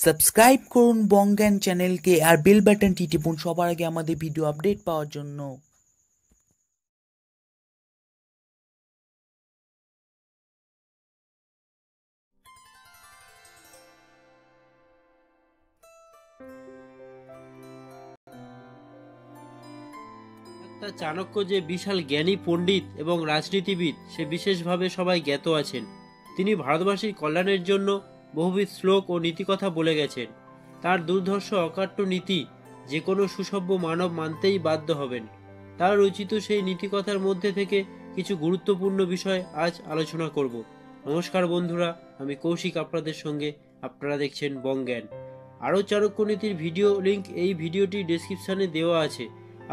Subscribe করুন বঙ্গান চ্যানেলকে আর bell বাটনটি টিপুন সবার আগে আমাদের ভিডিও আপডেট পাওয়ার জন্য। চাণক্য যে বিশাল জ্ঞানী পণ্ডিত এবং রাজনীতিবিদ সে বিশেষভাবে সবাই জ্ঞাত আছেন। তিনি ভারতবাসীর কল্যাণের জন্য বহুবিধ শ্লোক ও নীতিকথা বলে গেছেন। তার দুর্ধর্ষ অকাট্য নীতি যে কোনো সুসভ্য মানব মানতেই বাধ্য হবেন। তার রচিত সেই নীতিকথার মধ্যে থেকে কিছু গুরুত্বপূর্ণ বিষয় আজ আলোচনা করব। নমস্কার বন্ধুরা, আমি কৌশিক আপনাদের সঙ্গে। আপনারা দেখছেন বঙ্গান। আরও চাণক্য নীতির ভিডিও লিঙ্ক এই ভিডিওটি ডেসক্রিপশানে দেওয়া আছে।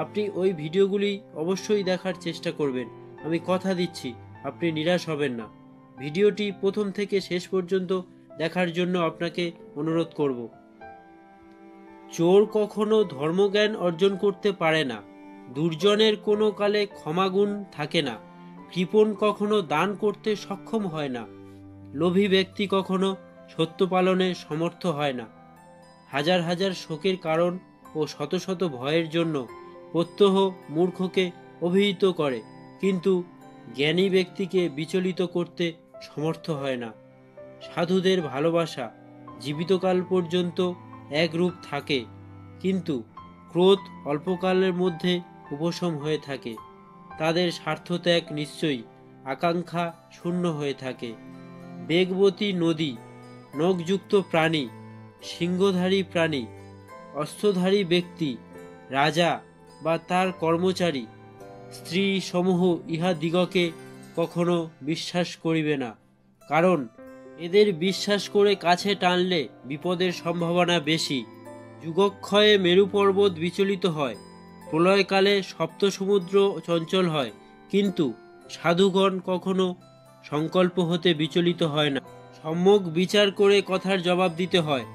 আপনি ওই ভিডিওগুলি অবশ্যই দেখার চেষ্টা করবেন। আমি কথা দিচ্ছি আপনি নিরাশ হবেন না। ভিডিওটি প্রথম থেকে শেষ পর্যন্ত দেখার জন্য আপনাকে অনুরোধ করব। চোর কখনো ধর্মজ্ঞান অর্জন করতে পারে না, দুর্জনের কোনো কালে ক্ষমাগুণ থাকে না, কৃপণ কখনো দান করতে সক্ষম হয় না, লোভী ব্যক্তি কখনো সত্য পালনে সমর্থ হয় না। হাজার হাজার শোকের কারণ ও শত শত ভয়ের জন্য প্রত্যহ মূর্খকে অভিহিত করে, কিন্তু জ্ঞানী ব্যক্তিকে বিচলিত করতে সমর্থ হয় না। সাধুদের ভালোবাসা জীবিতকাল পর্যন্ত একরূপ থাকে, কিন্তু ক্রোধ অল্পকালের মধ্যে উপশম হয়ে থাকে। তাদের স্বার্থত্যাগ নিশ্চয়ই আকাঙ্ক্ষা শূন্য হয়ে থাকে। বেগবতী নদী, নখযুক্ত প্রাণী, সিংহধারী প্রাণী, অস্ত্রধারী ব্যক্তি, রাজা বা তার কর্মচারী, স্ত্রী সমূহ ইহাদিগকে কখনো বিশ্বাস করিবে না, কারণ এদের বিশ্বাস করে কাছে টানলে বিপদের সম্ভাবনা বেশি। যুগক্ষয়ে মেরু পর্বত বিচলিত হয়, প্রলয়কালে সপ্ত সমুদ্র চঞ্চল হয়, কিন্তু সাধুগণ কখনো সংকল্প হতে বিচলিত হয় না। সম্যক বিচার করে কথার জবাব দিতে হয়,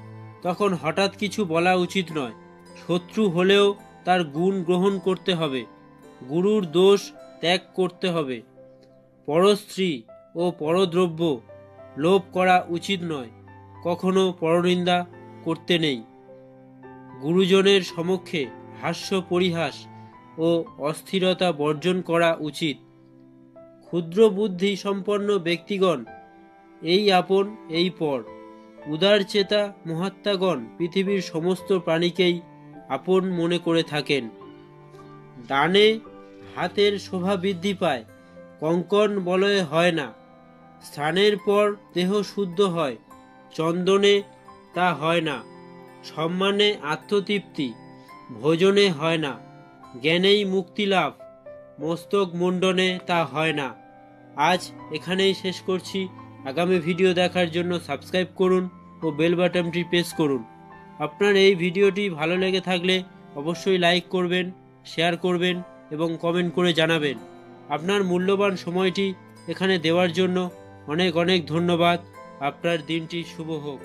তখন হঠাৎ কিছু বলা উচিত নয়। শত্রু হলেও তার গুণ গ্রহণ করতে হবে, গুরুর দোষ ত্যাগ করতে হবে। পরস্ত্রী ও পরদ্রব্য লোভ করা উচিত নয়, কখনো পরনিন্দা করতে নেই। গুরুজনের সমক্ষে হাস্য পরিহাস ও অস্থিরতা বর্জন করা উচিত। ক্ষুদ্র বুদ্ধি সম্পন্ন ব্যক্তিগণ এই আপন এই পর, উদার চেতা মহাত্মাগণ পৃথিবীর সমস্ত প্রাণীকেই আপন মনে করে থাকেন। দানে হাতের শোভা বৃদ্ধি পায়, কঙ্কন বলয়ে হয় না। স্নানের পর দেহ শুদ্ধ হয়, চন্দনে তা হয় না। সম্মানে আত্মতৃপ্তি, ভোজনে হয় না। জ্ঞানেই মুক্তি লাভ, মস্তক মুণ্ডনে তা হয় না। আজ এখানেই শেষ করছি। আগামী ভিডিও দেখার জন্য সাবস্ক্রাইব করুন ও বেল বাটনটি প্রেস করুন। আপনার এই ভিডিওটি ভালো লেগে থাকলে অবশ্যই লাইক করবেন, শেয়ার করবেন এবং কমেন্ট করে জানাবেন। আপনার মূল্যবান সময়টি এখানে দেওয়ার জন্য অনেক অনেক ধন্যবাদ। আপনার দিনটি শুভ হোক।